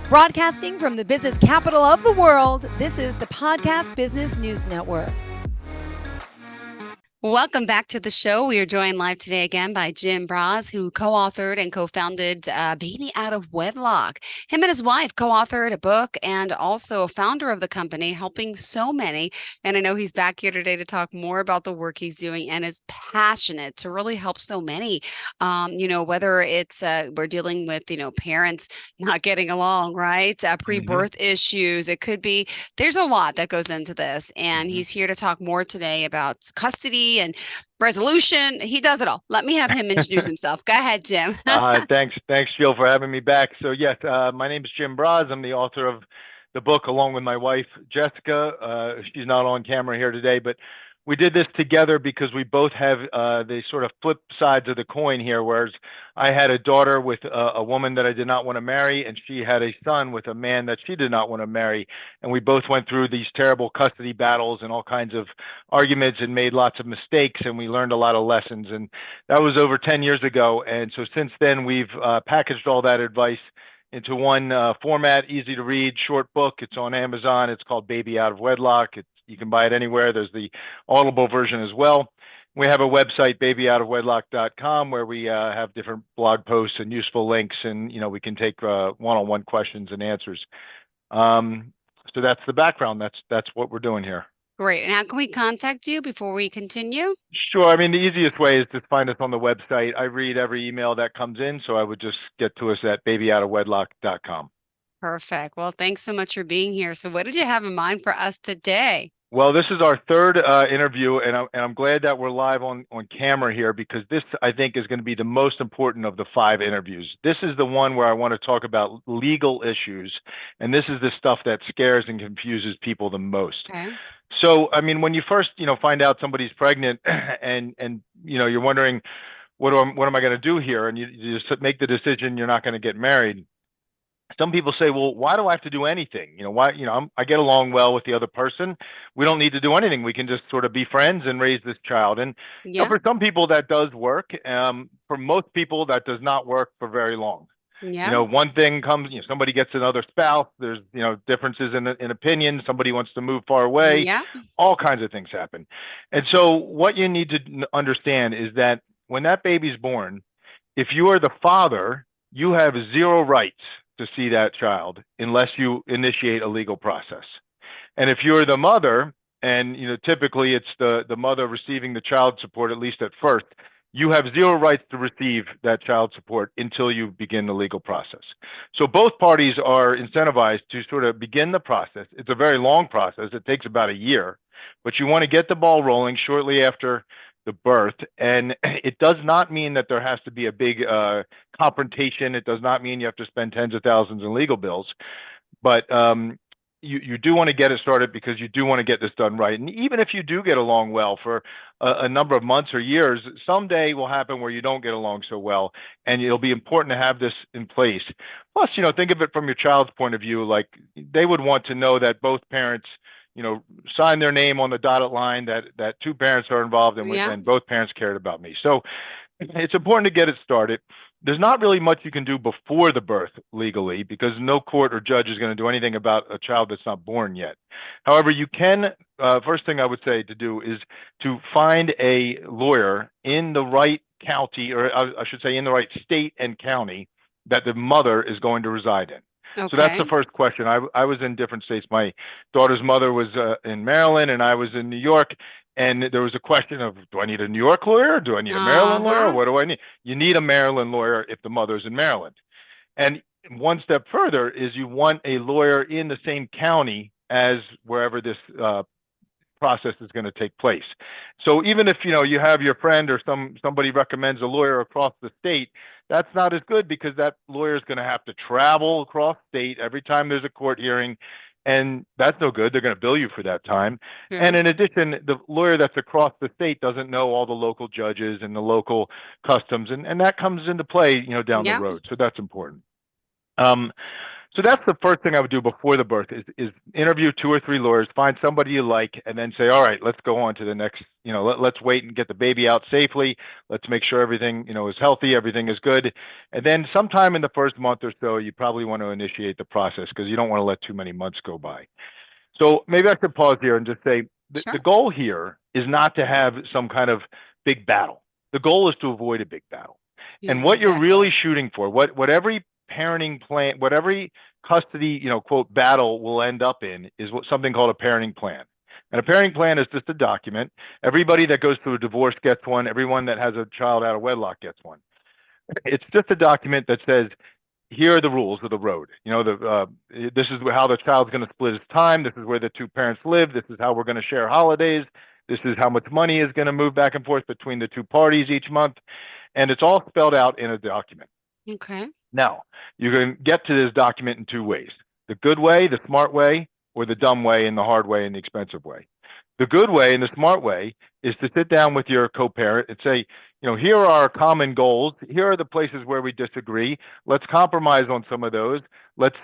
Broadcasting from the business capital of the world, this is the Podcast Business News Network. Welcome back to the show. We are joined live today again by Jim Braz, who co-authored and co-founded Baby Out of Wedlock. Him and his wife co-authored a book and also a founder of the company, helping so many. And I know he's back here today to talk more about the work he's doing and is passionate to really help so many. Whether it's we're dealing with, parents not getting along, right? Pre-birth issues. It could be, there's a lot that goes into this. And he's here to talk more today about custody and resolution. He does it all. Let me have him introduce himself. Go ahead, Jim. Thanks, Jill, for having me back. So yes, my name is Jim Braz. I'm the author of the book along with my wife, Jessica. She's not on camera here today, but we did this together because we both have the sort of flip sides of the coin here, whereas I had a daughter with a woman that I did not want to marry, and she had a son with a man that she did not want to marry. And we both went through these terrible custody battles and all kinds of arguments and made lots of mistakes, and we learned a lot of lessons. And that was over 10 years ago. And so since then, we've packaged all that advice into one format, easy to read, short book. It's on Amazon. It's called Baby Out of Wedlock. You can buy it anywhere. There's the Audible version as well. We have a website, babyoutofwedlock.com, where we have different blog posts and useful links, and we can take one-on-one questions and answers. So that's the background. That's what we're doing here. Great. And how can we contact you before we continue? Sure. I mean, the easiest way is to find us on the website. I read every email that comes in, so I would just get to us at babyoutofwedlock.com. Perfect. Well, thanks so much for being here. So what did you have in mind for us today? Well, this is our third interview, and I'm glad that we're live on camera here, because this, I think, is going to be the most important of the 5 interviews. This is the one where I want to talk about legal issues, and this is the stuff that scares and confuses people the most. Okay. So, I mean, when you first, find out somebody's pregnant and you're wondering, what am I going to do here? And you just make the decision you're not going to get married. Some people say, well, why do I have to do anything? I get along well with the other person. We don't need to do anything. We can just sort of be friends and raise this child. And for some people that does work. For most people that does not work for very long. Yeah. One thing comes, somebody gets another spouse. There's, differences in opinion. Somebody wants to move far away. Yeah. All kinds of things happen. And so what you need to understand is that when that baby's born, if you are the father, you have 0 rights to see that child unless you initiate a legal process. And if you're the mother, and typically it's the mother receiving the child support, at least at first, you have 0 rights to receive that child support until you begin the legal process. So both parties are incentivized to sort of begin the process. It's a very long process. It takes about a year, but you want to get the ball rolling shortly after the birth. And it does not mean that there has to be a big confrontation. It does not mean you have to spend tens of thousands in legal bills, but you do want to get it started because you do want to get this done right. And even if you do get along well for a number of months or years, someday will happen where you don't get along so well, and it'll be important to have this in place. Plus, think of it from your child's point of view. Like, they would want to know that both parents sign their name on the dotted line, that 2 parents are involved, and both parents cared about me. So it's important to get it started. There's not really much you can do before the birth legally, because no court or judge is going to do anything about a child that's not born yet. However, you can, first thing I would say to do is to find a lawyer in the right county, or I should say in the right state and county that the mother is going to reside in. Okay. So that's the first question. I was in different states. My daughter's mother was in Maryland, and I was in New York. And there was a question of, do I need a New York lawyer? Do I need a Maryland lawyer? What do I need? You need a Maryland lawyer if the mother's in Maryland. And one step further is you want a lawyer in the same county as wherever this process is going to take place. So even if you have your friend or somebody recommends a lawyer across the state, that's not as good, because that lawyer is going to have to travel across state every time there's a court hearing, and that's no good. They're going to bill you for that time. And in addition, the lawyer that's across the state doesn't know all the local judges and the local customs, and that comes into play down the road. So that's important. So that's the first thing I would do before the birth is interview 2 or 3 lawyers, find somebody you like, and then say, all right, let's go on to the next, let's wait and get the baby out safely. Let's make sure everything, is healthy, everything is good. And then sometime in the first month or so, you probably want to initiate the process because you don't want to let too many months go by. So maybe I should pause here and just say the Sure. goal here is not to have some kind of big battle. The goal is to avoid a big battle. And what you're really Exactly. shooting for, what every parenting plan, what every custody, quote, battle will end up in is something called a parenting plan. And a parenting plan is just a document. Everybody that goes through a divorce gets one. Everyone that has a child out of wedlock gets one. It's just a document that says, here are the rules of the road. This is how the child's going to split his time. This is where the 2 parents live. This is how we're going to share holidays. This is how much money is going to move back and forth between the 2 parties each month. And it's all spelled out in a document. Okay. Now, you can get to this document in 2 ways: the good way, the smart way, or the dumb way and the hard way and the expensive way. The good way and the smart way is to sit down with your co-parent and say, here are our common goals. Here are the places where we disagree. Let's compromise on some of those. Let's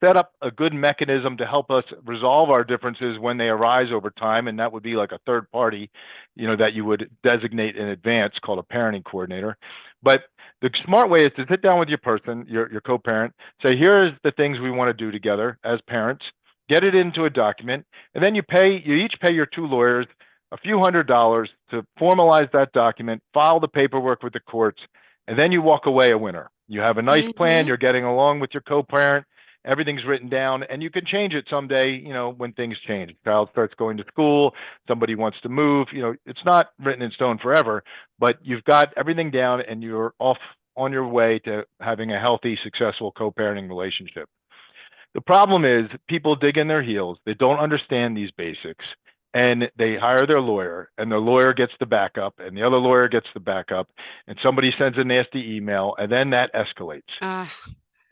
set up a good mechanism to help us resolve our differences when they arise over time. And that would be like a third party, that you would designate in advance called a parenting coordinator. But the smart way is to sit down with your person, your co-parent, say, here's the things we want to do together as parents, get it into a document, and then you each pay your 2 lawyers a few $100s to formalize that document, file the paperwork with the courts, and then you walk away a winner. You have a nice plan, Mm-hmm. you're getting along with your co-parent, everything's written down, and you can change it someday, when things change. The child starts going to school, somebody wants to move, it's not written in stone forever, but you've got everything down and you're off on your way to having a healthy, successful co-parenting relationship. The problem is people dig in their heels. They don't understand these basics and they hire their lawyer and their lawyer gets the backup and the other lawyer gets the backup and somebody sends a nasty email and then that escalates Uh,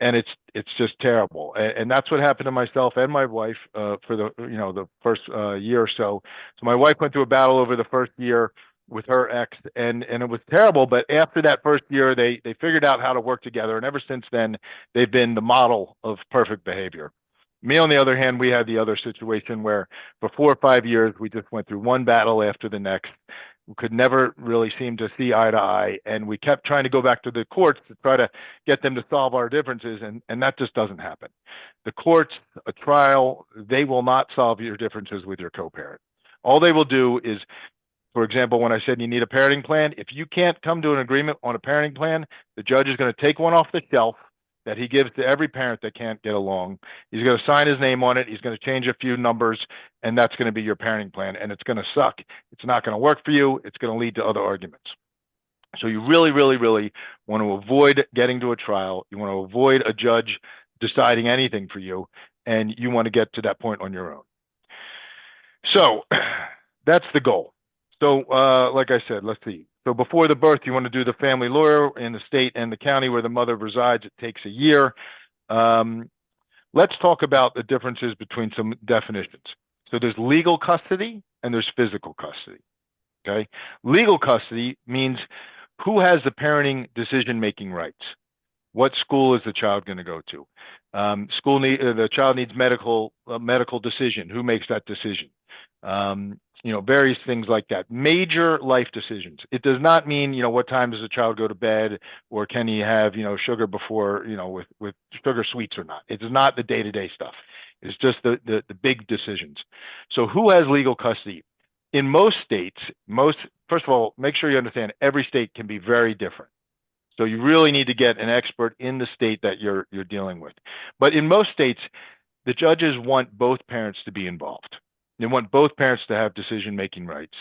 and it's just terrible. And that's what happened to myself and my wife for the first year or so. So my wife went through a battle over the first year with her ex, and it was terrible. But after that first year, they figured out how to work together, and ever since then, they've been the model of perfect behavior. Me, on the other hand, we had the other situation where for 4 or 5 years we just went through one battle after the next. We could never really seem to see eye to eye, and we kept trying to go back to the courts to try to get them to solve our differences, and that just doesn't happen. The courts, a trial, they will not solve your differences with your co-parent. All they will do is, for example, when I said you need a parenting plan, if you can't come to an agreement on a parenting plan, the judge is going to take one off the shelf that he gives to every parent that can't get along. He's going to sign his name on it. He's going to change a few numbers, and that's going to be your parenting plan. And it's going to suck. It's not going to work for you. It's going to lead to other arguments. So you really, really, really want to avoid getting to a trial. You want to avoid a judge deciding anything for you, and you want to get to that point on your own. So that's the goal. So, like I said, let's see. So before the birth, you want to do the family lawyer in the state and the county where the mother resides. It takes a year. Let's talk about the differences between some definitions. So there's legal custody and there's physical custody. Okay. Legal custody means who has the parenting decision-making rights. What school is the child going to go to? The child needs medical decision. Who makes that decision? Various things like that. Major life decisions. It does not mean, what time does the child go to bed, or can he have, sugar before, with sugar sweets or not. It is not the day-to-day stuff. It's just the big decisions. So who has legal custody? In most states, first of all, make sure you understand every state can be very different. So you really need to get an expert in the state that you're dealing with. But in most states, the judges want both parents to be involved. They want both parents to have decision-making rights.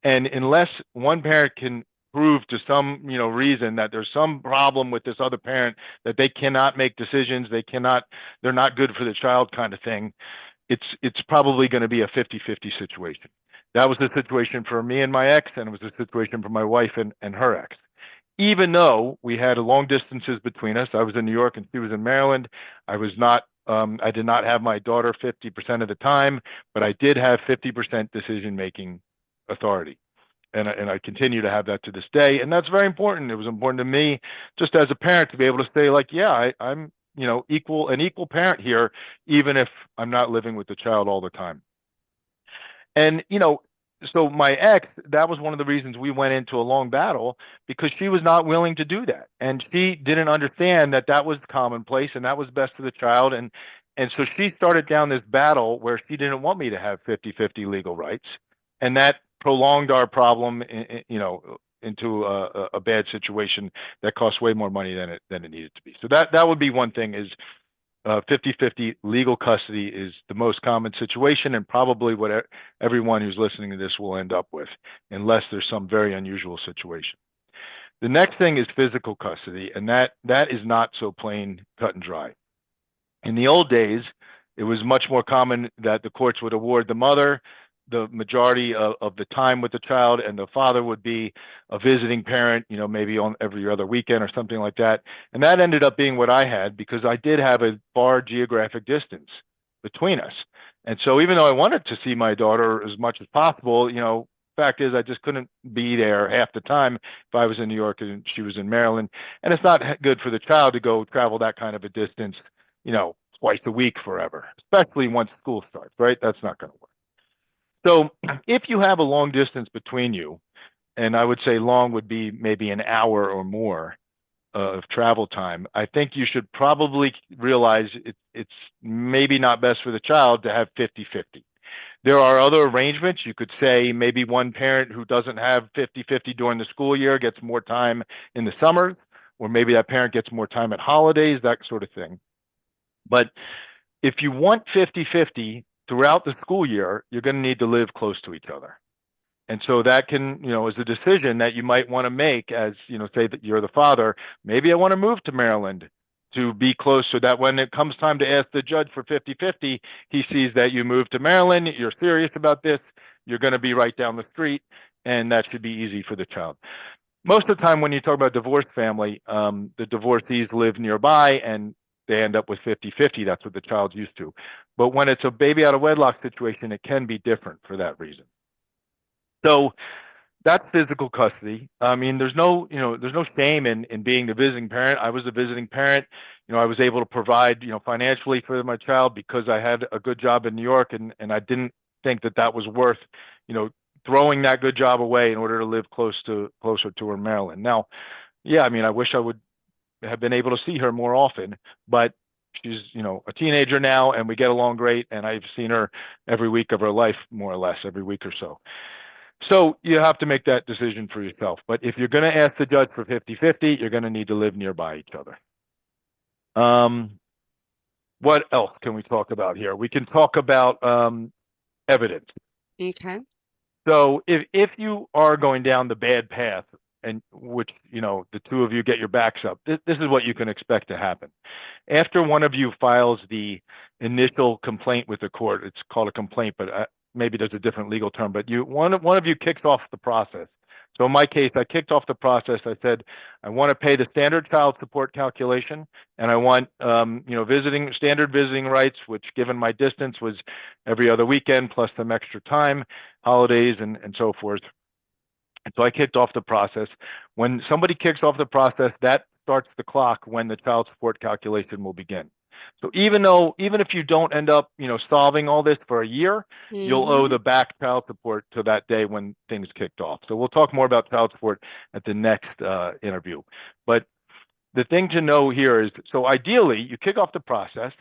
And unless one parent can prove to some, reason that there's some problem with this other parent, that they cannot make decisions, they're not good for the child kind of thing, it's probably going to be a 50-50 situation. That was the situation for me and my ex, and it was the situation for my wife and her ex. Even though we had long distances between us, I was in New York and she was in Maryland. I did not have my daughter 50% of the time, but I did have 50% decision-making authority. And I continue to have that to this day. And that's very important. It was important to me just as a parent to be able to say, like, yeah, an equal parent here, even if I'm not living with the child all the time. And, so my ex, that was one of the reasons we went into a long battle, because she was not willing to do that. And she didn't understand that that was commonplace and that was best for the child. And so she started down this battle where she didn't want me to have 50-50 legal rights. And that prolonged our problem, into a bad situation that cost way more money than it needed to be. So that would be one thing, is 50-50 legal custody is the most common situation, and probably what everyone who's listening to this will end up with, unless there's some very unusual situation. The next thing is physical custody, and that is not so plain cut and dry. In the old days, it was much more common that the courts would award the mother the majority of the time with the child, and the father would be a visiting parent, maybe on every other weekend or something like that. And that ended up being what I had, because I did have a far geographic distance between us. And so even though I wanted to see my daughter as much as possible, fact is I just couldn't be there half the time if I was in New York and she was in Maryland. And it's not good for the child to go travel that kind of a distance, twice a week forever, especially once school starts, right? That's not going to work. So if you have a long distance between you, and I would say long would be maybe an hour or more of travel time, I think you should probably realize it's maybe not best for the child to have 50-50. There are other arrangements. You could say maybe one parent who doesn't have 50-50 during the school year gets more time in the summer, or maybe that parent gets more time at holidays, that sort of thing. But if you want 50-50 throughout the school year, you're going to need to live close to each other. And so that can, is a decision that you might want to make as, say that you're the father. Maybe I want to move to Maryland to be close, so that when it comes time to ask the judge for 50-50, he sees that you moved to Maryland, you're serious about this, you're going to be right down the street, and that should be easy for the child. Most of the time when you talk about a divorced family, the divorcees live nearby and they end up with 50-50. That's what the child's used to. But when it's a baby out of wedlock situation, it can be different for that reason. So that's physical custody. I mean, there's no shame in being the visiting parent. I was a visiting parent. I was able to provide, financially for my child because I had a good job in New York, and I didn't think that was worth, throwing that good job away in order to live closer to her in Maryland. Now, yeah, I mean, I wish I would have been able to see her more often, but she's, a teenager now, and we get along great, and I've seen her every week of her life, more or less, every week or so. So you have to make that decision for yourself. But if you're going to ask the judge for 50-50, you're going to need to live nearby each other. What else can we talk about here? We can talk about evidence. Okay. So if you are going down the bad path, and which, the two of you get your backs up, this is what you can expect to happen. After one of you files the initial complaint with the court, it's called a complaint, but maybe there's a different legal term, but one of you kicks off the process. So in my case, I kicked off the process. I said, I want to pay the standard child support calculation, and I want, standard visiting rights, which given my distance was every other weekend plus some extra time, holidays, and so forth. And so I kicked off the process. When somebody kicks off the process, that starts the clock when the child support calculation will begin. So even if you don't end up, solving all this for a year, you'll owe the back child support to that day when things kicked off. So we'll talk more about child support at the next interview. But the thing to know here is, so ideally, you kick off the process,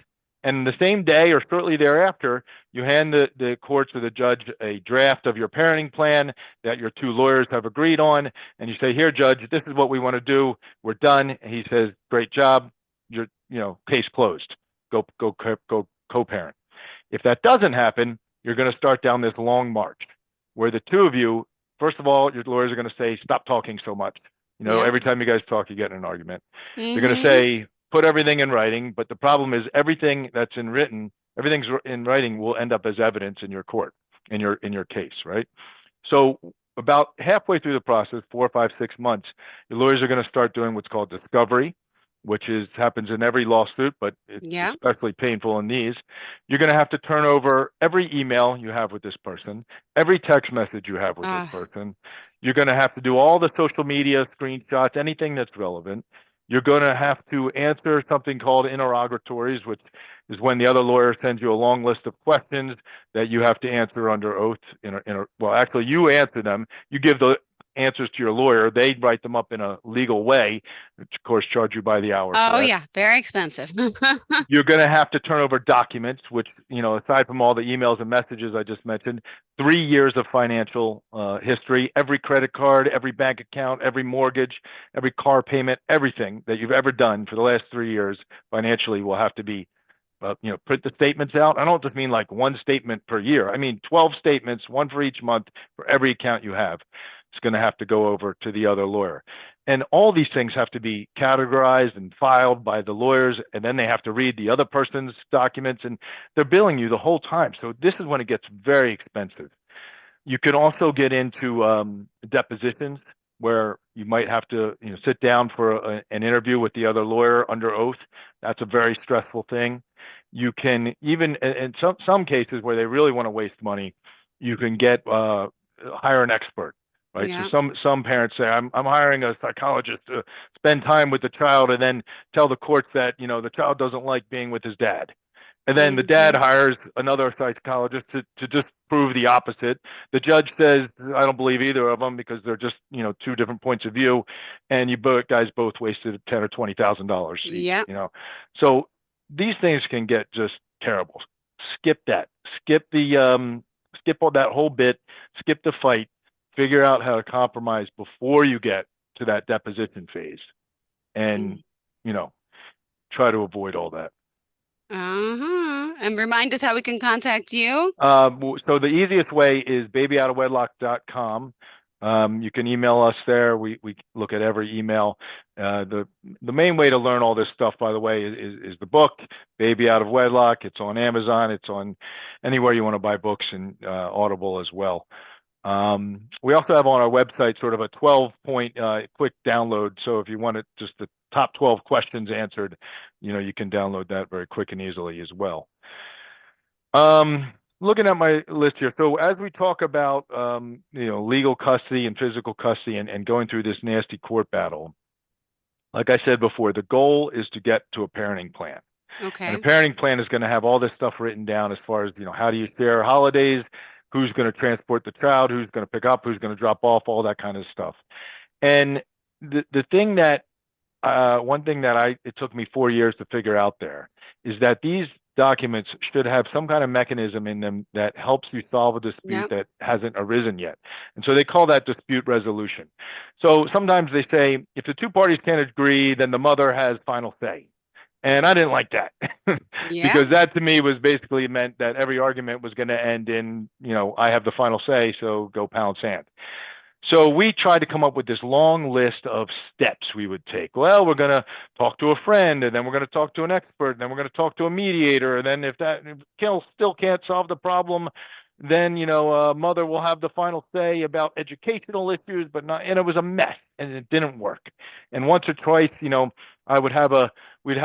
and the same day or shortly thereafter, you hand the courts or the judge a draft of your parenting plan that your two lawyers have agreed on, and you say, here, judge, this is what we want to do. We're done. And he says, great job. Your case closed. Go co-parent. If that doesn't happen, you're going to start down this long march where the two of you, first of all, your lawyers are going to say, stop talking so much. Every time you guys talk, you get in an argument. They're going to say, put everything in writing. But the problem is everything's in writing will end up as evidence in your court, in your case, right? So about halfway through the process, 4, 5, 6 months, your lawyers are going to start doing what's called discovery, which happens in every lawsuit, but it's especially painful in these. You're going to have to turn over every email you have with this person, every text message you have with this person. You're going to have to do all the social media screenshots, anything that's relevant. You're going to have to answer something called interrogatories, which is when the other lawyer sends you a long list of questions that you have to answer under oath. Well, actually, you answer them. You give the answers to your lawyer. They write them up in a legal way, which of course charge you by the hour for Oh, that. yeah, very expensive. You're going to have to turn over documents, which, aside from all the emails and messages I just mentioned, 3 years of financial history, every credit card, every bank account, every mortgage, every car payment, everything that you've ever done for the last 3 years financially will have to be, print the statements out. I don't just mean like one statement per year. I mean 12 statements, one for each month for every account you have. It's going to have to go over to the other lawyer. And all these things have to be categorized and filed by the lawyers, and then they have to read the other person's documents, and they're billing you the whole time. So this is when it gets very expensive. You can also get into depositions where you might have to sit down for an interview with the other lawyer under oath. That's a very stressful thing. You can even, in some cases where they really want to waste money, you can hire an expert. Right. Yeah. So some parents say, I'm hiring a psychologist to spend time with the child and then tell the courts that, the child doesn't like being with his dad. And then the dad hires another psychologist to just prove the opposite. The judge says, I don't believe either of them because they're just, two different points of view. And you guys both wasted $10,000 or $20,000 each. Yeah. So these things can get just terrible. Skip that. Skip all that whole bit. Skip the fight. Figure out how to compromise before you get to that deposition phase, and try to avoid all that. And remind us how we can contact you. So the easiest way is babyoutofwedlock.com. You can email us there. We look at every email. The main way to learn all this stuff, by the way, is the book Baby Out of Wedlock. It's on Amazon. It's on anywhere you want to buy books, and Audible as well. We also have on our website sort of a 12-point quick download. So if you want just the top 12 questions answered, you can download that very quick and easily as well. Looking at my list here. So as we talk about, legal custody and physical custody and going through this nasty court battle, like I said before, the goal is to get to a parenting plan. Okay. And a parenting plan is going to have all this stuff written down as far as, how do you share holidays, who's going to transport the child, who's going to pick up, who's going to drop off, all that kind of stuff. And the thing that, one thing that it took me 4 years to figure out there is that these documents should have some kind of mechanism in them that helps you solve a dispute that hasn't arisen yet. And so they call that dispute resolution. So sometimes they say, if the two parties can't agree, then the mother has final say. And I didn't like that because that to me was basically meant that every argument was going to end in, I have the final say, so go pound sand. So we tried to come up with this long list of steps we would take. Well, we're going to talk to a friend, and then we're going to talk to an expert, and then we're going to talk to a mediator. And then if that still can't solve the problem, then, mother will have the final say about educational issues, but not, and it was a mess and it didn't work. And once or twice, we'd have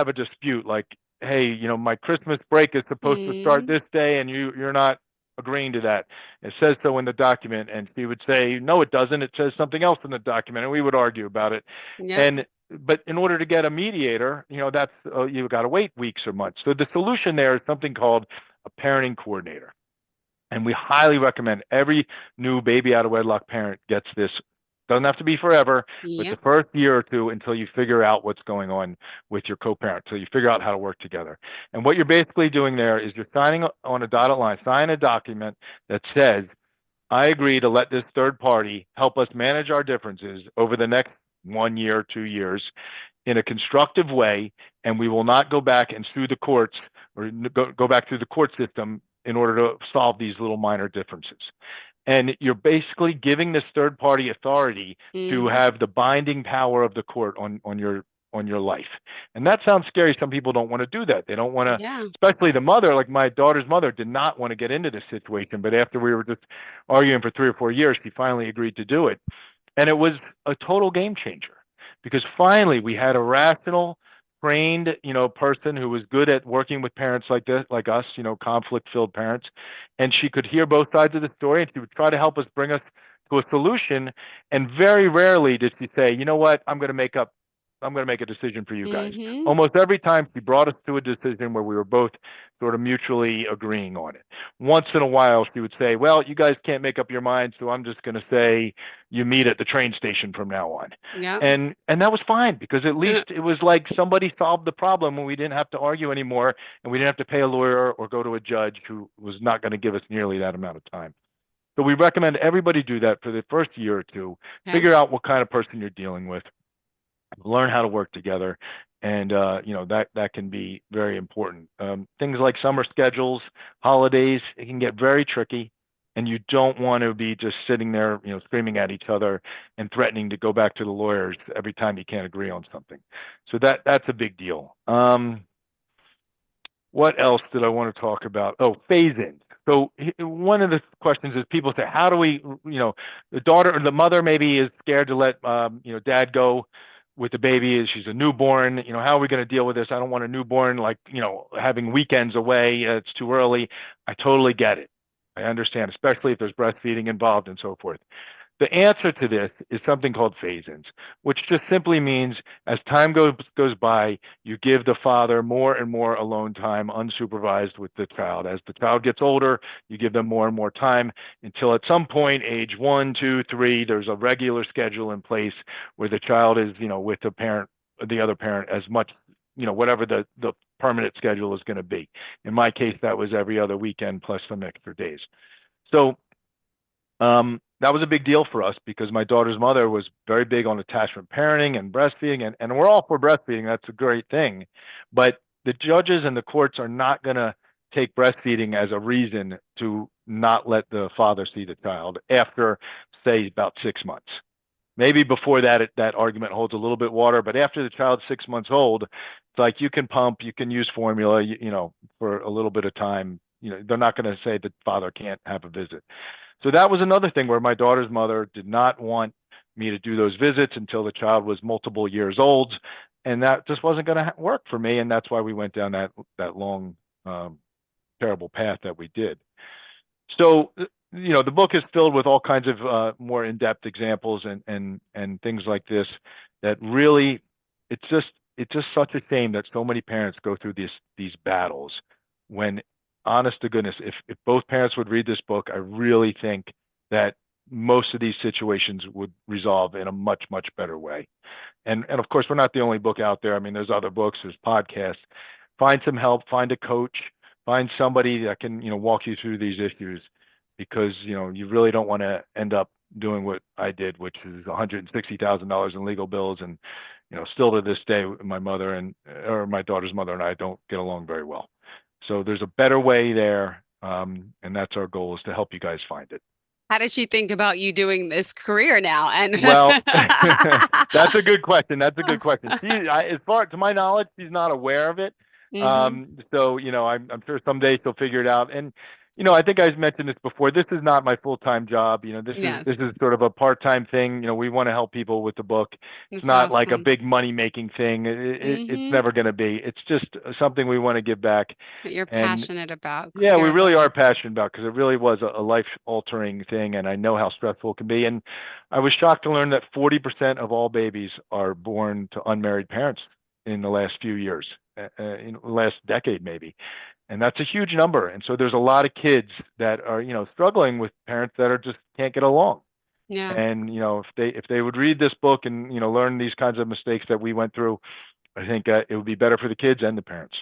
a dispute like, hey, my Christmas break is supposed to start this day and you're not agreeing to that. It says so in the document. And she would say, no, it doesn't. It says something else in the document. And we would argue about it. But in order to get a mediator, that's, you've got to wait weeks or months. So the solution there is something called a parenting coordinator. And we highly recommend every new baby out of wedlock parent gets this. Doesn't have to be forever, but the first year or two until you figure out what's going on with your co-parent, so you figure out how to work together. And what you're basically doing there is you're signing on a dotted line, sign a document that says, I agree to let this third party help us manage our differences over the next 1 year, 2 years in a constructive way, and we will not go back and sue the courts or go back through the court system in order to solve these little minor differences. And you're basically giving this third party authority to have the binding power of the court on your life. And that sounds scary. Some people don't want to do that. They don't want to, especially the mother, like my daughter's mother did not want to get into this situation. But after we were just arguing for 3 or 4 years, she finally agreed to do it. And it was a total game changer because finally we had a rational, trained, person who was good at working with parents like us, conflict-filled parents, and she could hear both sides of the story, and she would try to help us bring us to a solution. And very rarely did she say, you know what, I'm going to make up I'm going to make a decision for you guys. Mm-hmm. Almost every time she brought us to a decision where we were both sort of mutually agreeing on it. Once in a while, she would say, well, you guys can't make up your minds, so I'm just going to say you meet at the train station from now on. Yep. And that was fine, because at least it was like somebody solved the problem and we didn't have to argue anymore, and we didn't have to pay a lawyer or go to a judge who was not going to give us nearly that amount of time. So we recommend everybody do that for the first year or two. Okay. Figure out what kind of person you're dealing with, learn how to work together, and that can be very important. Things like summer schedules, holidays, it can get very tricky, and you don't want to be just sitting there, screaming at each other and threatening to go back to the lawyers every time you can't agree on something. So that's a big deal. What else did I want to talk about? Oh, phase-ins. So one of the questions is, people say, how do we, the daughter or the mother maybe is scared to let, dad go with the baby. She's a newborn. How are we going to deal with this? I don't want a newborn, having weekends away. It's too early. I totally get it. I understand, especially if there's breastfeeding involved and so forth. The answer to this is something called phase-ins, which just simply means as time goes by, you give the father more and more alone time unsupervised with the child. As the child gets older, you give them more and more time until at some point, age 1, 2, 3, there's a regular schedule in place where the child is, with the other parent as much, whatever the permanent schedule is going to be. In my case, that was every other weekend plus some extra days. So, that was a big deal for us, because my daughter's mother was very big on attachment parenting and breastfeeding, and we're all for breastfeeding. That's a great thing. But the judges and the courts are not going to take breastfeeding as a reason to not let the father see the child after, say, about 6 months. Maybe before that, that argument holds a little bit water, but after the child's 6 months old, it's like you can pump, you can use formula, for a little bit of time. They're not going to say the father can't have a visit. So that was another thing where my daughter's mother did not want me to do those visits until the child was multiple years old, and that just wasn't going to work for me, and that's why we went down that long, terrible path that we did. So, the book is filled with all kinds of more in-depth examples and things like this that really, it's just such a shame that so many parents go through these battles when, honest to goodness, if both parents would read this book, I really think that most of these situations would resolve in a much, much better way. And of course, we're not the only book out there. I mean, there's other books, there's podcasts. Find some help, find a coach, find somebody that can, walk you through these issues, because, you really don't want to end up doing what I did, which is $160,000 in legal bills. And, still to this day, my daughter's mother and I don't get along very well. So there's a better way there, and that's our goal, is to help you guys find it. How does she think about you doing this career now? And well, that's a good question. As far to my knowledge, she's not aware of it. Mm-hmm. So I'm sure someday she'll figure it out. And I think I mentioned this before. This is not my full-time job. This is sort of a part-time thing. We want to help people with the book. It's not like a big money-making thing. It's never going to be. It's just something we want to give back. That you're passionate about. Yeah, we really are passionate about, because it really was a life-altering thing, and I know how stressful it can be. And I was shocked to learn that 40% of all babies are born to unmarried parents in the last few years, in the last decade maybe. And that's a huge number. And so there's a lot of kids that are, struggling with parents that are just can't get along. Yeah. And, if they would read this book and, learn these kinds of mistakes that we went through, I think it would be better for the kids and the parents.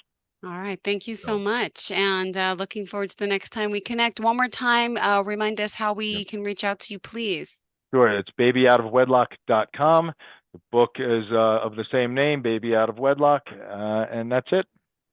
All right. Thank you so much. And looking forward to the next time we connect. One more time, remind us how we can reach out to you, please. Sure. It's babyoutofwedlock.com. The book is of the same name, Baby Out of Wedlock. And that's it.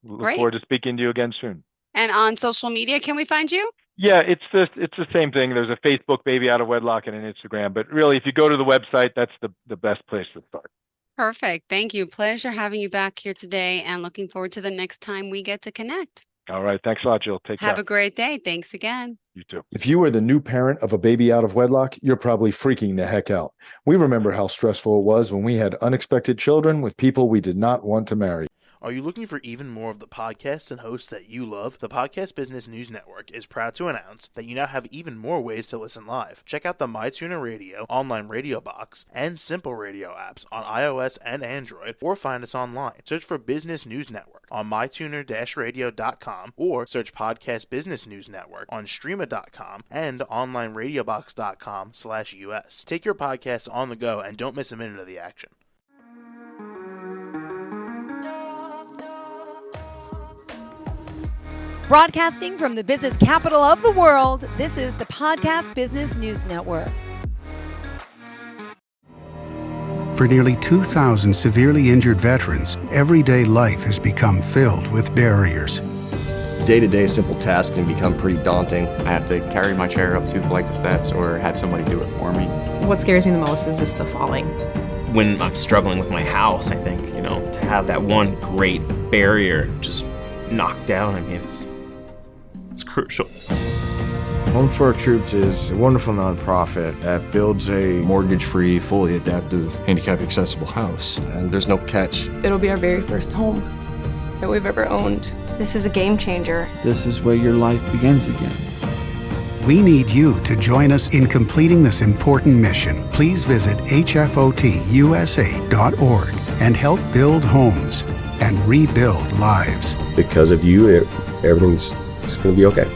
Look forward to speaking to you again soon. And on social media, can we find you? Yeah, it's the same thing. There's a Facebook, Baby Out of Wedlock, and an Instagram. But really, if you go to the website, that's the best place to start. Perfect. Thank you. Pleasure having you back here today, and looking forward to the next time we get to connect. All right. Thanks a lot, Jill. Take care. Have a great day. Thanks again. You too. If you are the new parent of a baby out of wedlock, you're probably freaking the heck out. We remember how stressful it was when we had unexpected children with people we did not want to marry. Are you looking for even more of the podcasts and hosts that you love? The Podcast Business News Network is proud to announce that you now have even more ways to listen live. Check out the MyTuner Radio, online radio box, and Simple Radio apps on iOS and Android, or find us online. Search for Business News Network on mytuner-radio.com, or search Podcast Business News Network on streama.com and onlineradiobox.com/US. Take your podcast on the go and don't miss a minute of the action. Broadcasting from the business capital of the world, this is the Podcast Business News Network. For nearly 2,000 severely injured veterans, everyday life has become filled with barriers. Day-to-day simple tasks can become pretty daunting. I have to carry my chair up 2 flights of steps or have somebody do it for me. What scares me the most is just the falling. When I'm struggling with my house, I think, to have that one great barrier just knocked down, it's crucial. Home for Our Troops is a wonderful nonprofit that builds a mortgage-free, fully adaptive, handicap-accessible house. And there's no catch. It'll be our very first home that we've ever owned. This is a game changer. This is where your life begins again. We need you to join us in completing this important mission. Please visit hfotusa.org and help build homes and rebuild lives. Because of you, everything's going to be okay.